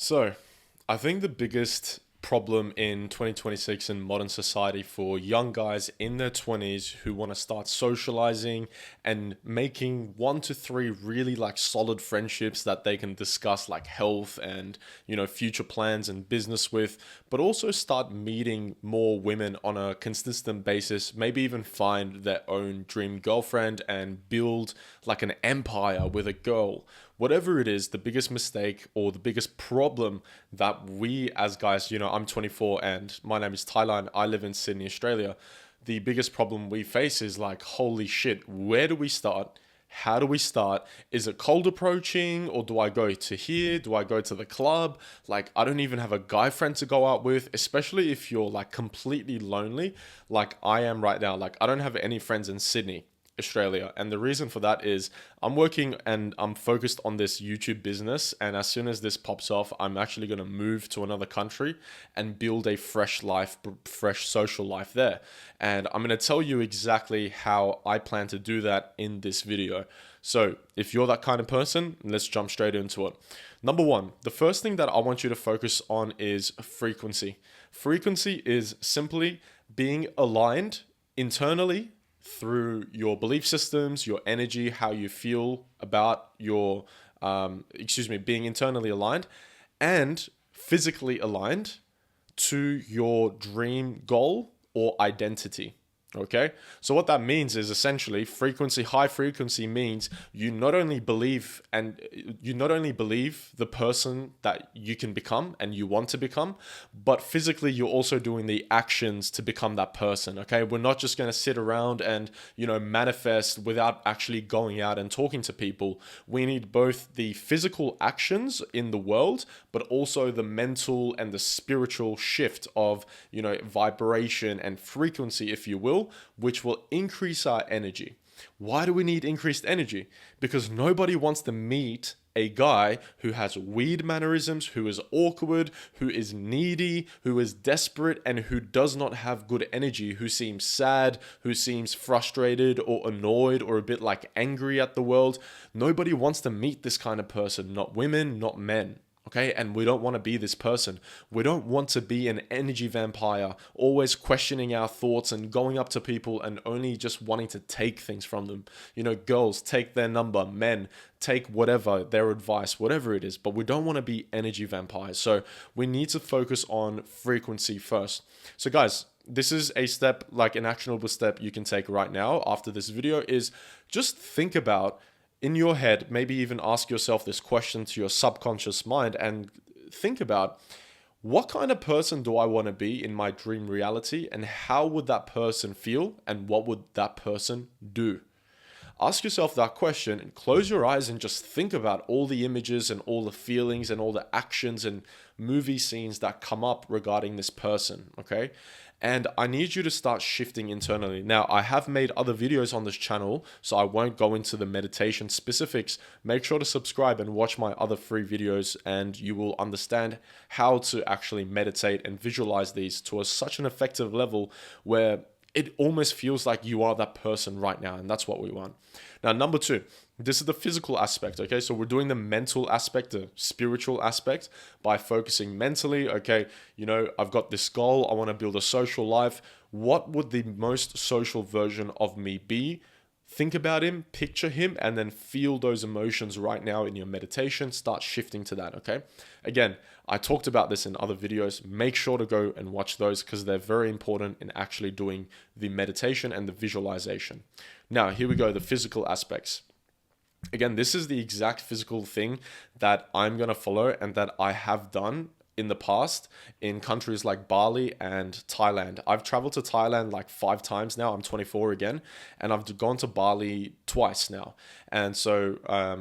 So, I think the biggest problem in 2026 in modern society for young guys in their 20s who want to start socializing and making 1 to 3 really like solid friendships that they can discuss like health and future plans and business with, but also start meeting more women on a consistent basis, maybe even find their own dream girlfriend and build like an empire with a girl. Whatever it is, the biggest mistake or the biggest problem that we as guys, I'm 24 and my name is Tyler and I live in Sydney, Australia. The biggest problem we face is like, holy shit, where do we start? How do we start? Is it cold approaching, or do I go to here? Do I go to the club? Like, I don't even have a guy friend to go out with, especially if you're like completely lonely, like I am right now. Like, I don't have any friends in Sydney, Australia. And the reason for that is I'm working and I'm focused on this YouTube business. And as soon as this pops off, I'm actually going to move to another country and build a fresh life, fresh social life there. And I'm going to tell you exactly how I plan to do that in this video. So if you're that kind of person, let's jump straight into it. Number one, the first thing that I want you to focus on is frequency. Frequency is simply being aligned internally through your belief systems, your energy, how you feel about being internally aligned and physically aligned to your dream goal or identity. Okay, so what that means is essentially high frequency means you not only believe the person that you can become and you want to become, but physically you're also doing the actions to become that person. Okay, we're not just going to sit around and manifest without actually going out and talking to people. We need both the physical actions in the world, but also the mental and the spiritual shift of vibration and frequency, if you will, which will increase our energy. Why do we need increased energy? Because nobody wants to meet a guy who has weird mannerisms, who is awkward, who is needy, who is desperate, and who does not have good energy, who seems sad, who seems frustrated or annoyed or a bit like angry at the world. Nobody wants to meet this kind of person, not women, not men. Okay, and we don't want to be this person. We don't want to be an energy vampire, always questioning our thoughts and going up to people and only just wanting to take things from them. Girls take their number, men take whatever, their advice, whatever it is, but we don't want to be energy vampires. So we need to focus on frequency first. So guys, this is a step, like an actionable step you can take right now after this video, is just think about in your head, maybe even ask yourself this question to your subconscious mind and think about, what kind of person do I want to be in my dream reality, and how would that person feel and what would that person do? Ask yourself that question and close your eyes and just think about all the images and all the feelings and all the actions and movie scenes that come up regarding this person, okay? And I need you to start shifting internally. Now, I have made other videos on this channel, so I won't go into the meditation specifics. Make sure to subscribe and watch my other free videos, and you will understand how to actually meditate and visualize these to such an effective level where it almost feels like you are that person right now, and that's what we want. Now, number two, this is the physical aspect, okay? So we're doing the mental aspect, the spiritual aspect by focusing mentally, okay? I've got this goal. I want to build a social life. What would the most social version of me be? Think about him, picture him, and then feel those emotions right now in your meditation. Start shifting to that, okay? Again, I talked about this in other videos. Make sure to go and watch those because they're very important in actually doing the meditation and the visualization. Now, here we go, the physical aspects. Again, this is the exact physical thing that I'm going to follow and that I have done in the past in countries like Bali and Thailand. I've traveled to Thailand like 5 times now. I'm 24 again, and I've gone to Bali twice now. And so,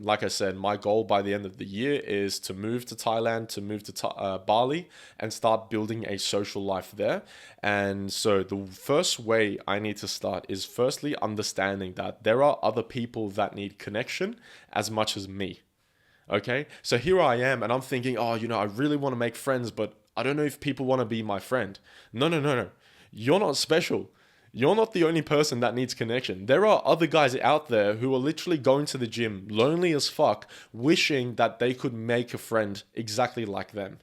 like I said, my goal by the end of the year is to move to Thailand, to move to Bali and start building a social life there. And so the first way I need to start is firstly understanding that there are other people that need connection as much as me. Okay, so here I am and I'm thinking, I really want to make friends, but I don't know if people want to be my friend. No. You're not special. You're not the only person that needs connection. There are other guys out there who are literally going to the gym, lonely as fuck, wishing that they could make a friend exactly like them.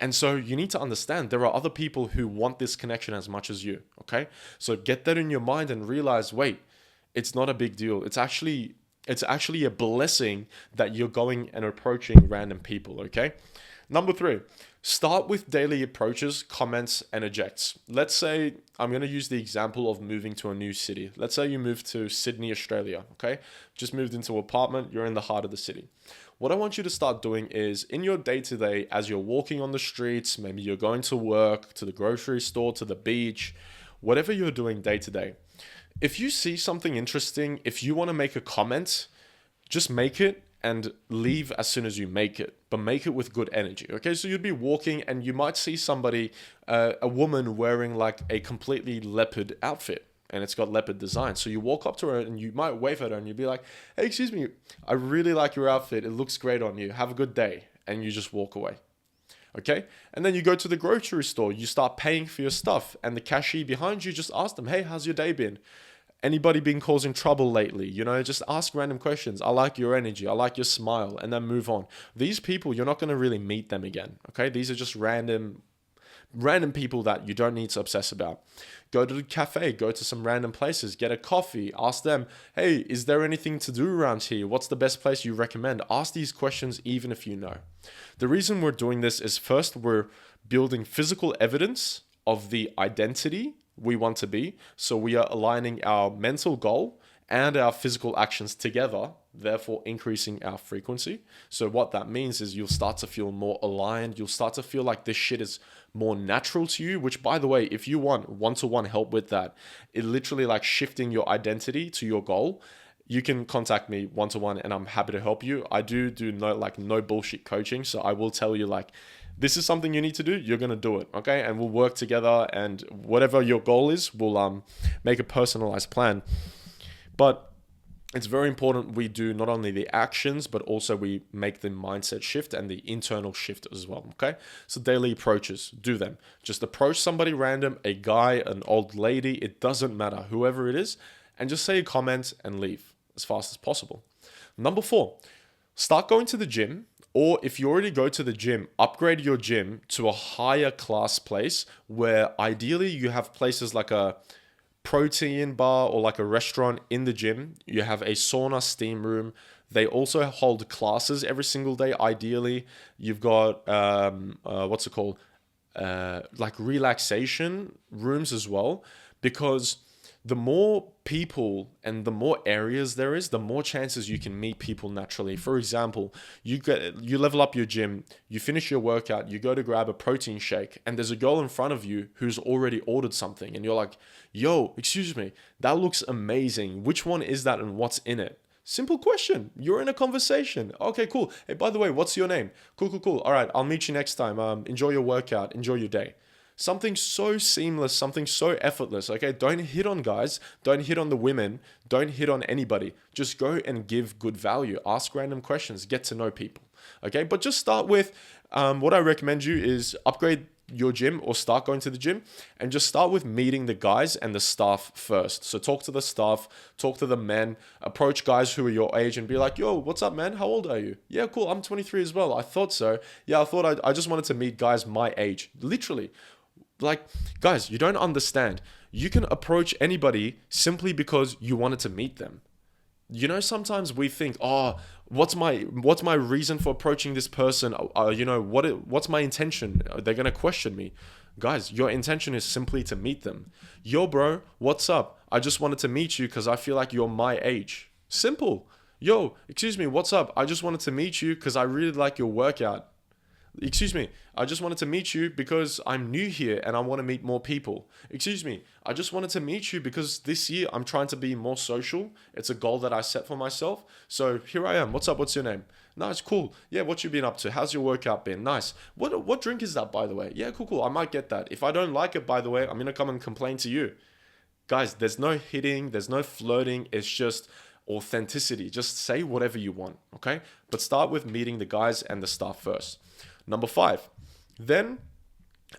And so you need to understand there are other people who want this connection as much as you, okay? So get that in your mind and realize, wait, it's not a big deal. It's actually a blessing that you're going and approaching random people, okay? Number 3, start with daily approaches, comments, and ejects. Let's say I'm going to use the example of moving to a new city. Let's say you moved to Sydney, Australia, okay? Just moved into an apartment, you're in the heart of the city. What I want you to start doing is in your day-to-day, as you're walking on the streets, maybe you're going to work, to the grocery store, to the beach, whatever you're doing day-to-day, if you see something interesting, if you want to make a comment, just make it and leave as soon as you make it, but make it with good energy. Okay, so you'd be walking and you might see somebody, a woman wearing like a completely leopard outfit and it's got leopard design. So you walk up to her and you might wave at her and you'd be like, hey, excuse me, I really like your outfit. It looks great on you. Have a good day. And you just walk away. Okay, and then you go to the grocery store, you start paying for your stuff, and the cashier behind you just ask them, hey, how's your day been? Anybody been causing trouble lately? Just ask random questions. I like your energy. I like your smile, and then move on. These people, you're not going to really meet them again. Okay, these are just random people that you don't need to obsess about. Go to the cafe, go to some random places, get a coffee, ask them, hey, is there anything to do around here? What's the best place you recommend? Ask these questions even if you know. The reason we're doing this is first, we're building physical evidence of the identity we want to be. So we are aligning our mental goal and our physical actions together, therefore increasing our frequency. So what that means is you'll start to feel more aligned. You'll start to feel like this shit is more natural to you, which, by the way, if you want one-to-one help with that, it literally like shifting your identity to your goal, you can contact me one-to-one and I'm happy to help you. I do no bullshit coaching. So I will tell you like, this is something you need to do, you're going to do it, okay? And we'll work together, and whatever your goal is, we'll make a personalized plan. But it's very important we do not only the actions, but also we make the mindset shift and the internal shift as well, okay? So daily approaches, do them. Just approach somebody random, a guy, an old lady, it doesn't matter, whoever it is, and just say a comment and leave as fast as possible. Number 4, start going to the gym. Or if you already go to the gym, upgrade your gym to a higher class place where ideally you have places like a protein bar or like a restaurant in the gym. You have a sauna, steam room. They also hold classes every single day. Ideally, you've got, like relaxation rooms as well, because the more people and the more areas there is, the more chances you can meet people naturally. For example, you level up your gym, you finish your workout, you go to grab a protein shake, and there's a girl in front of you who's already ordered something, and you're like, yo, excuse me, that looks amazing. Which one is that and what's in it? Simple question. You're in a conversation. Okay, cool. Hey, by the way, what's your name? Cool. All right, I'll meet you next time. Enjoy your workout. Enjoy your day. Something so seamless, something so effortless, okay? Don't hit on guys, don't hit on the women, don't hit on anybody. Just go and give good value. Ask random questions, get to know people, okay? But just start with, what I recommend you is upgrade your gym or start going to the gym and just start with meeting the guys and the staff first. So talk to the staff, talk to the men, approach guys who are your age and be like, yo, what's up, man? How old are you? Yeah, cool. I'm 23 as well. I thought so. Yeah, I just wanted to meet guys my age. Literally. Like, guys, you don't understand. You can approach anybody simply because you wanted to meet them. Sometimes we think, oh, what's my reason for approaching this person? What's my intention? They're going to question me. Guys, your intention is simply to meet them. Yo, bro, what's up? I just wanted to meet you because I feel like you're my age. Simple. Yo, excuse me, what's up? I just wanted to meet you because I really like your workout. Excuse me, I just wanted to meet you because I'm new here and I want to meet more people. Excuse me, I just wanted to meet you because this year I'm trying to be more social. It's a goal that I set for myself. So here I am. What's up? What's your name? Nice, cool. Yeah, what you been up to? How's your workout been? Nice. What drink is that, by the way? Yeah, cool. I might get that. If I don't like it, by the way, I'm going to come and complain to you. Guys, there's no hitting. There's no flirting. It's just authenticity. Just say whatever you want, okay? But start with meeting the guys and the staff first. Number 5, then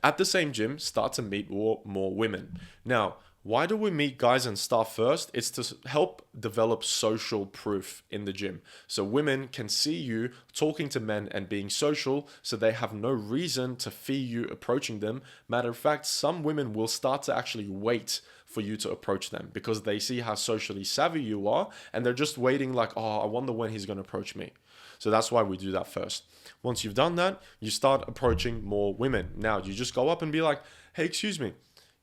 at the same gym, start to meet more women. Now, Why do we meet guys and staff first? It's to help develop social proof in the gym. So women can see you talking to men and being social, so they have no reason to fear you approaching them. Matter of fact, some women will start to actually wait for you to approach them because they see how socially savvy you are, and they're just waiting like, oh, I wonder when he's going to approach me. So that's why we do that first. Once you've done that, you start approaching more women. Now, you just go up and be like, hey, excuse me.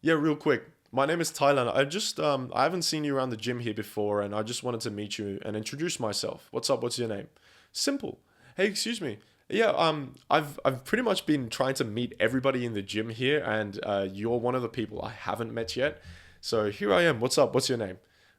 Yeah, real quick. My name is Tyler. I haven't seen you around the gym here before, and I just wanted to meet you and introduce myself. What's up? What's your name? Simple. Hey, excuse me. Yeah, I've pretty much been trying to meet everybody in the gym here, and you're one of the people I haven't met yet. So here I am. What's up? What's your name?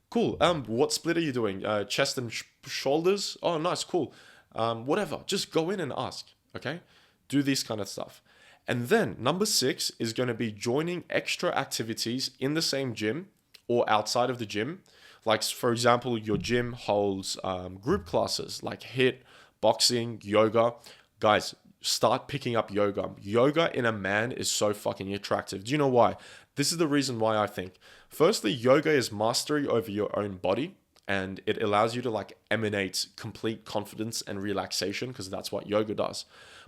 Cool. What split are you doing? Chest and shoulders? Oh, nice. Cool. Whatever. Just go in and ask. Okay. Do this kind of stuff. And then number 6 is going to be joining extra activities in the same gym or outside of the gym. Like, for example, your gym holds group classes like HIIT, boxing, yoga. Guys, start picking up yoga. Yoga in a man is so fucking attractive. Do you know why? This is the reason why I think. Firstly, yoga is mastery over your own body. And it allows you to like emanate complete confidence and relaxation because that's what yoga does.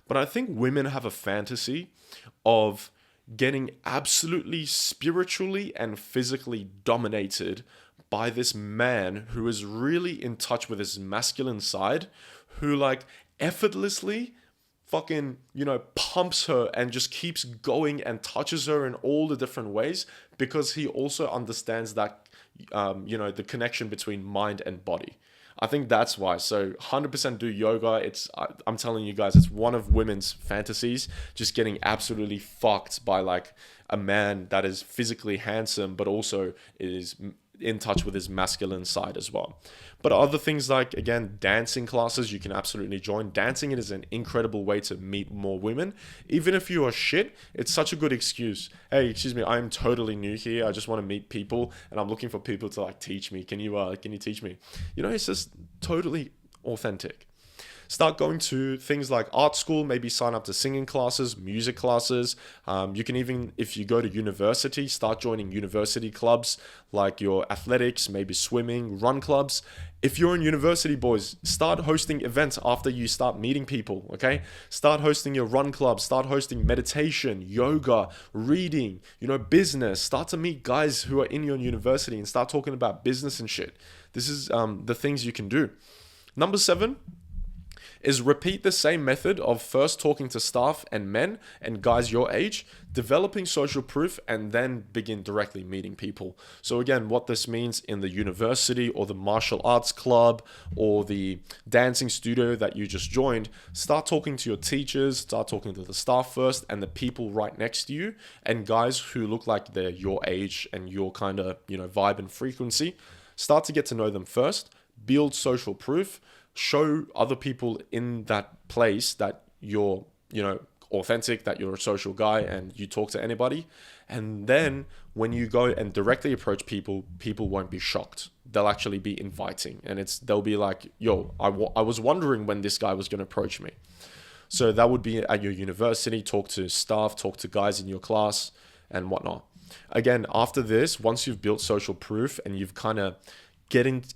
But I think women have a fantasy of getting absolutely spiritually and physically dominated by this man who is really in touch with his masculine side, who like effortlessly fucking, pumps her and just keeps going and touches her in all the different ways because he also understands that, the connection between mind and body. I think that's why. So 100% do yoga. I'm telling you guys, it's one of women's fantasies, just getting absolutely fucked by like a man that is physically handsome, but also is in touch with his masculine side as well. But other things like, again, dancing classes, you can absolutely join. Dancing is an incredible way to meet more women. Even if you are shit, it's such a good excuse. Hey, excuse me, I'm totally new here. I just want to meet people and I'm looking for people to like teach me. Can you teach me? It's just totally authentic. Start going to things like art school, maybe sign up to singing classes, music classes. You can even, if you go to university, start joining university clubs like your athletics, maybe swimming, run clubs. If you're in university, boys, start hosting events after you start meeting people, okay? Start hosting your run club, start hosting meditation, yoga, reading, business. Start to meet guys who are in your university and start talking about business and shit. This is the things you can do. Number 7 is repeat the same method of first talking to staff and men and guys your age, developing social proof, and then begin directly meeting people. So again, what this means in the university or the martial arts club or the dancing studio that you just joined, start talking to your teachers, start talking to the staff first and the people right next to you and guys who look like they're your age and your kind of, vibe and frequency. Start to get to know them first, build social proof, show other people in that place that you're, authentic, that you're a social guy and you talk to anybody. And then when you go and directly approach people, people won't be shocked. They'll actually be inviting and they'll be like, yo, I was wondering when this guy was going to approach me. So that would be at your university, talk to staff, talk to guys in your class and whatnot. Again, after this, once you've built social proof and you've kind of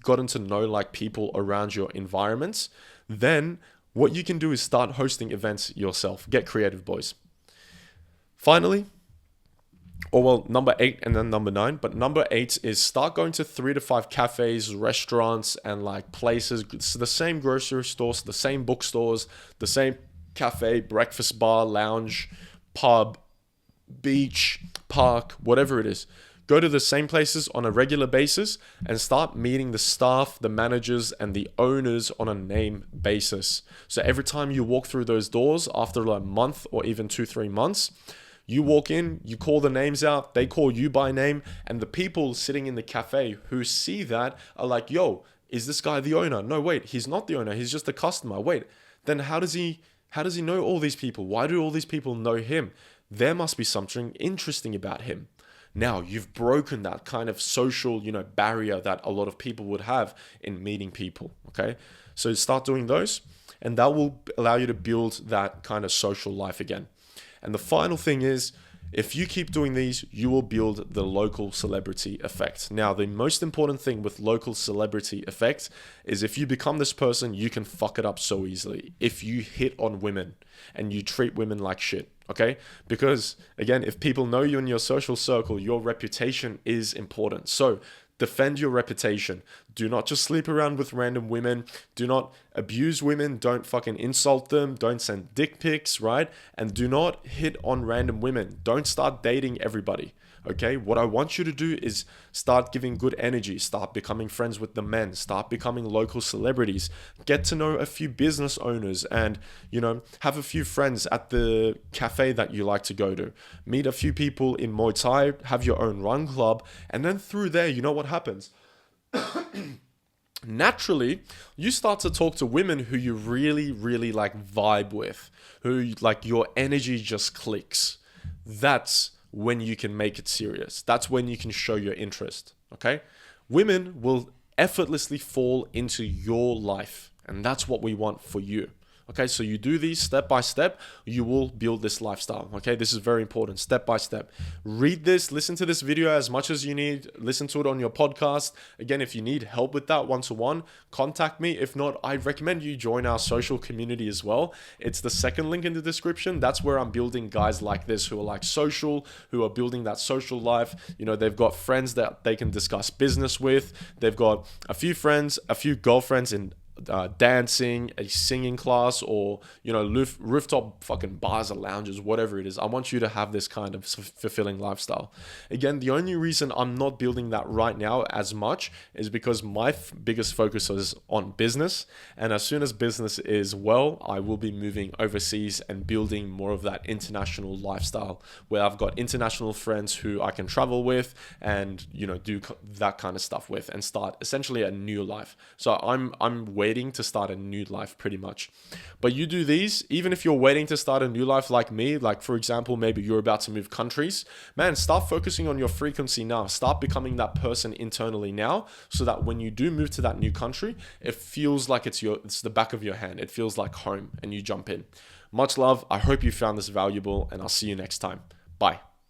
gotten to know like people around your environments, then what you can do is start hosting events yourself. Get creative, boys. Finally, number 8 and then number 9, but number 8 is start going to 3 to 5 cafes, restaurants, and like places, the same grocery stores, the same bookstores, the same cafe, breakfast bar, lounge, pub, beach, park, whatever it is. Go to the same places on a regular basis and start meeting the staff, the managers, and the owners on a name basis. So every time you walk through those doors after a month or even 2-3 months, you walk in, you call the names out, they call you by name, and the people sitting in the cafe who see that are like, yo, is this guy the owner? No, wait, he's not the owner, he's just a customer. Wait, then how does he know all these people? Why do all these people know him? There must be something interesting about him. Now you've broken that kind of social, barrier that a lot of people would have in meeting people. Okay. So start doing those and that will allow you to build that kind of social life again. And the final thing is If you keep doing these, you will build the local celebrity effect. Now, the most important thing with local celebrity effect is if you become this person, you can fuck it up so easily. If you hit on women and you treat women like shit, okay? Because again, if people know you in your social circle, your reputation is important. So defend your reputation. Do not just sleep around with random women. Do not abuse women. Don't fucking insult them. Don't send dick pics, right? And do not hit on random women. Don't start dating everybody. Okay, what I want you to do is start giving good energy, start becoming friends with the men, start becoming local celebrities, get to know a few business owners and, have a few friends at the cafe that you like to go to, meet a few people in Muay Thai, have your own run club, and then through there, you know what happens? Naturally, you start to talk to women who you really, really like vibe with, who like your energy just clicks. That's when you can make it serious. That's when you can show your interest, okay? Women will effortlessly fall into your life, and that's what we want for you. Okay, so you do these step by step, you will build this lifestyle. Okay, this is very important, step by step. Read this, listen to this video as much as you need, listen to it on your podcast. Again, if you need help with that one-to-one, contact me. If not, I recommend you join our social community as well. It's the second link in the description. That's where I'm building guys like this who are like social, who are building that social life. They've got friends that they can discuss business with. They've got a few friends, a few girlfriends in dancing, a singing class, or rooftop fucking bars or lounges, whatever it is. I want you to have this kind of fulfilling lifestyle. Again, the only reason I'm not building that right now as much is because my biggest focus is on business, and as soon as business is well, I will be moving overseas and building more of that international lifestyle where I've got international friends who I can travel with and do that kind of stuff with and start essentially a new life. So I'm waiting to start a new life pretty much. But you do these, even if you're waiting to start a new life like me, like for example, maybe you're about to move countries, man, start focusing on your frequency now. Start becoming that person internally now so that when you do move to that new country, it feels like it's the back of your hand. It feels like home and you jump in. Much love. I hope you found this valuable and I'll see you next time. Bye.